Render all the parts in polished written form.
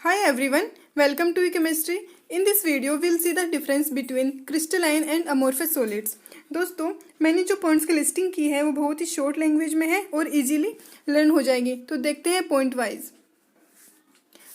Hi everyone, welcome to eChemistry. In this video, we'll see the difference between crystalline and amorphous solids. दोस्तों, मैंने जो points की listing की है वो बहुत ही शॉर्ट लैंग्वेज में है और इजीली लर्न हो जाएगी. तो देखते हैं पॉइंट वाइज.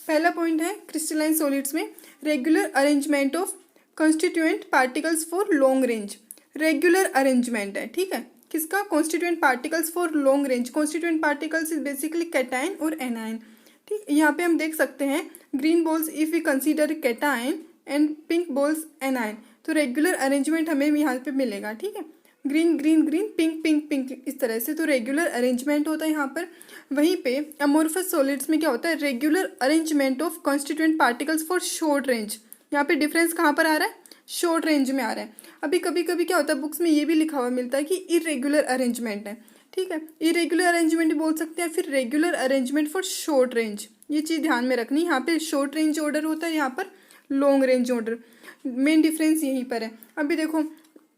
पहला पॉइंट है क्रिस्टलाइन सॉलिड्स में regular arrangement of constituent particles for long range. Regular arrangement है, ठीक है. किसका? Constituent particles for long range. Constituent particles is basically cation और एनायन. ठीक, यहाँ पे हम देख सकते हैं green balls if we consider cation and pink balls anion. तो रेगुलर अरेंजमेंट हमें यहाँ पे मिलेगा, ठीक है. Green green green, pink pink pink, इस तरह से. तो रेगुलर अरेंजमेंट होता है यहाँ पर. वहीं पे अमोर्फस सॉलिड्स में क्या होता है? Regular arrangement of constituent particles for short range. यहाँ पे डिफरेंस कहाँ पर आ रहा है? शॉर्ट रेंज में आ रहा है. अभी कभी कभी क्या होता है, बुक्स में ये भी लिखा हुआ मिलता है कि इरेगुलर अरेंजमेंट है, ठीक है. इरेगुलर अरेंजमेंट बोल सकते हैं, फिर regular arrangement for short range. ये चीज़ ध्यान में रखनी. यहाँ पे शॉर्ट रेंज ऑर्डर होता है, यहाँ पर long range order. Main difference यहीं पर है. अभी देखो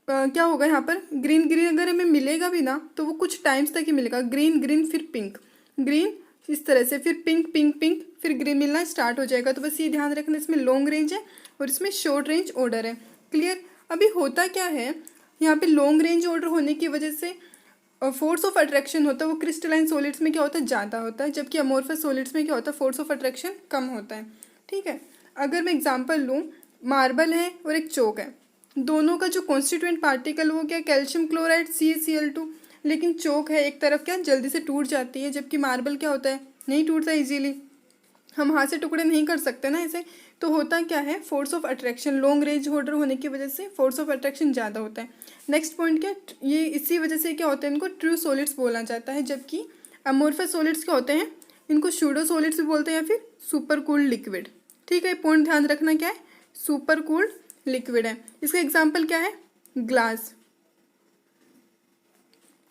क्या होगा यहाँ पर, ग्रीन ग्रीन अगर हमें मिलेगा भी ना तो वो कुछ टाइम्स तक ही मिलेगा. ग्रीन ग्रीन फिर पिंक, ग्रीन इस तरह से, फिर पिंक पिंक पिंक, फिर ग्रीन मिलना स्टार्ट हो जाएगा. तो बस ये ध्यान रखना, इसमें लॉन्ग रेंज है और इसमें शॉर्ट रेंज ऑर्डर है. क्लियर. अभी होता क्या है यहाँ पे, लॉन्ग रेंज ऑर्डर होने की वजह से फोर्स ऑफ अट्रैक्शन होता है वो क्रिस्टलाइन सॉलिड्स में क्या होता है? ज़्यादा होता है, जबकि अमोर्फस सॉलिड्स में क्या होता है? फोर्स ऑफ अट्रैक्शन कम होता है, ठीक है. अगर मैं एग्जांपल लूँ, मार्बल है और एक चौक है. दोनों का जो कॉन्स्टिट्यूएंट पार्टिकल वो क्या? Calcium chloride CaCl2. लेकिन चौक है एक तरफ क्या जल्दी से टूट जाती है, जबकि मार्बल क्या होता है? नहीं टूटता इजीली. हम हाथ से टुकड़े नहीं कर सकते ना इसे. तो होता क्या है, force of attraction, long range order होने की वजह से फोर्स ऑफ अट्रैक्शन ज़्यादा होता है. नेक्स्ट पॉइंट क्या? ये इसी वजह से क्या होता है, इनको ट्रू सॉलिड्स बोला जाता है. जबकि अमोर्फस सॉलिड्स क्या होते हैं? इनको सूडो सॉलिड्स भी बोलते हैं या फिर सुपर कूल्ड लिक्विड. ठीक है, पॉइंट ध्यान रखना. क्या है? सुपर कूल्ड लिक्विड है. इसका एग्जाम्पल क्या है? ग्लास.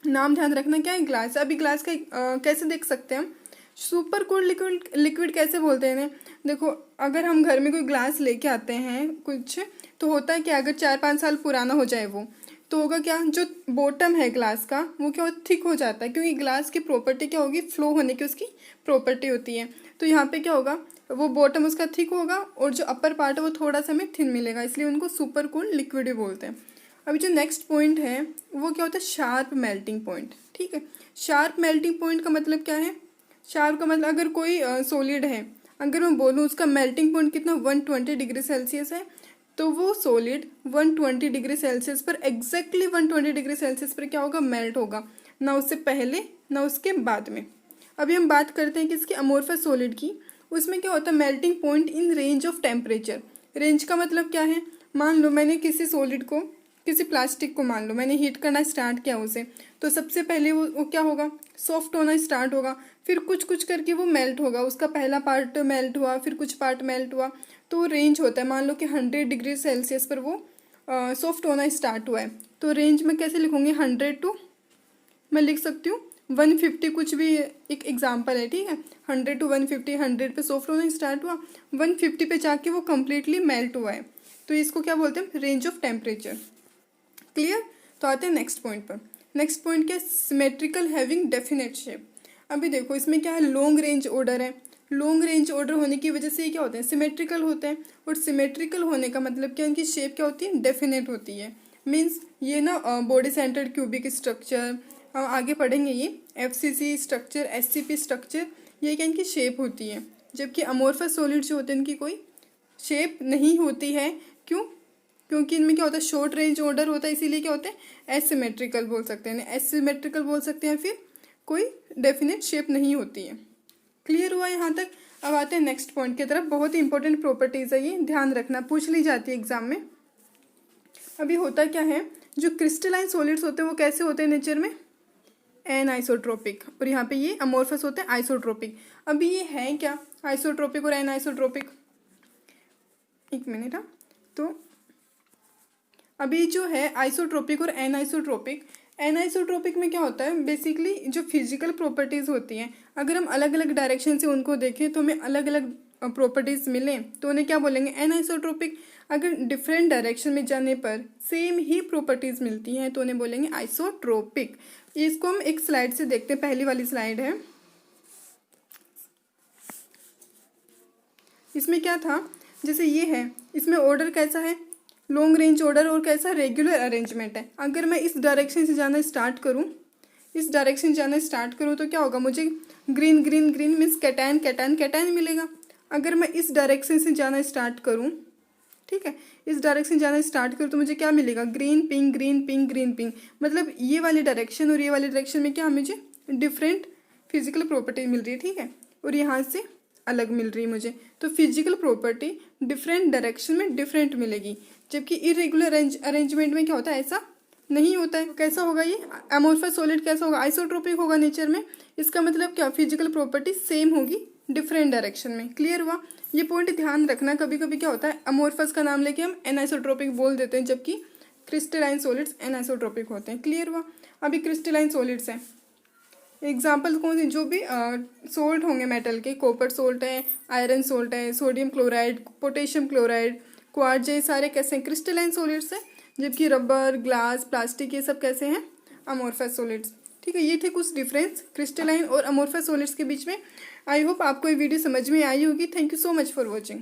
नाम ध्यान रखना, क्या है? ग्लास. अभी ग्लास का कैसे देख सकते हैं हम? सुपर कूल्ड लिक्विड कैसे बोलते हैं? देखो, अगर हम घर में कोई ग्लास लेके आते हैं कुछ, तो होता है कि अगर 4-5 साल पुराना हो जाए वो, तो होगा क्या, जो बॉटम है ग्लास का वो क्या थिक हो जाता है, क्योंकि ग्लास की प्रॉपर्टी क्या होगी? फ्लो होने की उसकी प्रॉपर्टी होती है. तो यहाँ पे क्या होगा, वो बॉटम उसका थिक होगा और जो अपर पार्ट है वो थोड़ा सा हमें थिन मिलेगा, इसलिए उनको सुपर कूल्ड लिक्विड भी बोलते हैं. अभी जो नेक्स्ट पॉइंट है वो क्या होता है? Sharp melting point. ठीक है, शार्प मेल्टिंग पॉइंट का मतलब क्या है? शार्प का मतलब, अगर कोई सॉलिड है, अगर मैं बोलूँ उसका मेल्टिंग पॉइंट कितना 120 डिग्री सेल्सियस है, तो वो सॉलिड 120 डिग्री सेल्सियस पर, एग्जैक्टली 120 डिग्री सेल्सियस पर क्या होगा? मेल्ट होगा. ना उससे पहले ना उसके बाद में. अभी हम बात करते हैं कि इसके अमोर्फस सॉलिड की. उसमें क्या होता है? Melting point in range of temperature. Range का मतलब क्या है? मान लो मैंने किसी सॉलिड को, किसी प्लास्टिक को मान लो मैंने हीट करना स्टार्ट किया उसे, तो सबसे पहले वो क्या होगा? सॉफ्ट होना स्टार्ट होगा. फिर कुछ कुछ करके वो मेल्ट होगा. उसका पहला पार्ट मेल्ट हुआ, फिर कुछ पार्ट मेल्ट हुआ. तो रेंज होता है, मान लो कि 100 डिग्री सेल्सियस पर वो सॉफ्ट होना स्टार्ट हुआ है. तो रेंज में कैसे लिखूँगी? 100 टू, मैं लिख सकती हूँ 150, कुछ भी एक एग्जाम्पल है, ठीक है. 100 to 150, 100 पे सॉफ्ट होना स्टार्ट हुआ, 150 पे जाके वो कम्प्लीटली मेल्ट हुआ है. तो इसको क्या बोलते हैं? Range of temperature. क्लियर. तो आते हैं नेक्स्ट पॉइंट पर. नेक्स्ट पॉइंट क्या है? Symmetrical having definite shape. अभी देखो इसमें क्या है? लॉन्ग रेंज ऑर्डर है. लॉन्ग रेंज ऑर्डर होने की वजह से ये क्या होते हैं? सिमेट्रिकल होते हैं. और सिमेट्रिकल होने का मतलब क्या? इनकी शेप क्या होती है? डेफिनेट होती है. मीन्स ये ना बॉडी सेंटर्ड क्यूबिक स्ट्रक्चर, आगे पढ़ेंगे ये FCC स्ट्रक्चर, SCP स्ट्रक्चर, ये क्या इनकी शेप होती है. जबकि अमोर्फस सॉलिड जो होते हैं इनकी कोई शेप नहीं होती है. क्यों? क्योंकि इनमें क्या होता है? शॉर्ट रेंज ऑर्डर होता है, इसीलिए क्या होते हैं? एसिमेट्रिकल बोल सकते हैं, एसिमेट्रिकल बोल सकते हैं, फिर कोई डेफिनेट शेप नहीं होती है. क्लियर हुआ यहाँ तक. अब आते हैं नेक्स्ट पॉइंट की तरफ. बहुत ही इंपॉर्टेंट प्रॉपर्टीज है ये, ध्यान रखना, पूछ ली जाती है एग्जाम में. अभी होता क्या है, जो क्रिस्टलाइन सॉलिड्स होते हैं वो कैसे होते हैं नेचर में? एनआइसोट्रोपिक. और यहाँ पे ये अमोर्फस होते हैं आइसोट्रोपिक. अभी ये है क्या? आइसोट्रोपिक और एनआइसोट्रोपिक. एक मिनट. हाँ, तो अभी जो है आइसोट्रोपिक और एनआइसोट्रोपिक. एनआइसोट्रोपिक में क्या होता है? बेसिकली जो फिजिकल प्रॉपर्टीज़ होती हैं, अगर हम अलग अलग डायरेक्शन से उनको देखें तो हमें अलग अलग प्रॉपर्टीज़ मिलें, तो उन्हें क्या बोलेंगे? एनआइसोट्रोपिक. अगर डिफरेंट डायरेक्शन में जाने पर सेम ही प्रॉपर्टीज़ मिलती हैं तो उन्हें बोलेंगे आइसोट्रोपिक. इसको हम एक स्लाइड से देखते हैं. पहली वाली स्लाइड है, इसमें क्या था, जैसे ये है, इसमें ऑर्डर कैसा है, लॉन्ग रेंज ऑर्डर, और कैसा रेगुलर अरेंजमेंट है। अगर मैं इस डायरेक्शन से जाना स्टार्ट करूँ, इस डायरेक्शन जाना स्टार्ट करूँ तो क्या होगा, मुझे green green green means cation cation cation मिलेगा। अगर मैं इस डायरेक्शन से जाना स्टार्ट करूँ, ठीक है, इस डायरेक्शन जाना स्टार्ट करूँ तो मुझे क्या मिलेगा, green pink green pink green pink. मतलब ये वाली डायरेक्शन और ये वाली डायरेक्शन में क्या मुझे डिफरेंट फिजिकल प्रॉपर्टी मिल रही है, ठीक है, और यहाँ से अलग मिल रही है मुझे। तो फिजिकल प्रॉपर्टी डिफरेंट डायरेक्शन में डिफरेंट मिलेगी, जबकि इरेगुलर अरेंजमेंट में क्या होता है, ऐसा नहीं होता है। कैसा होगा ये अमोर्फस सॉलिड, कैसा होगा, आइसोट्रोपिक होगा नेचर में। इसका मतलब क्या, फिजिकल प्रॉपर्टी सेम होगी डिफरेंट डायरेक्शन में। क्लियर हुआ, ये पॉइंट ध्यान रखना। कभी कभी क्या होता है, अमोर्फस का नाम लेके हम एनाइसोट्रोपिक बोल देते हैं, जबकि क्रिस्टलाइन सॉलिड्स एनाइसोट्रोपिक होते हैं। क्लियर हुआ। अभी क्रिस्टलाइन सॉलिड्स हैं, एग्जाम्पल कौन से, जो भी सोल्ट होंगे मेटल के, कॉपर सोल्ट है, आयरन सोल्ट है, sodium chloride, potassium chloride, quartz, ये सारे कैसे हैं, क्रिस्टलाइन सॉलिड्स हैं। जबकि रबर, ग्लास, प्लास्टिक, ये सब कैसे हैं, अमोर्फस सॉलिड्स। ठीक है, ये थे कुछ डिफरेंस क्रिस्टलाइन और अमोर्फस सॉलिड्स के बीच में। आई होप आपको ये वीडियो समझ में आई होगी। Thank you so much for watching.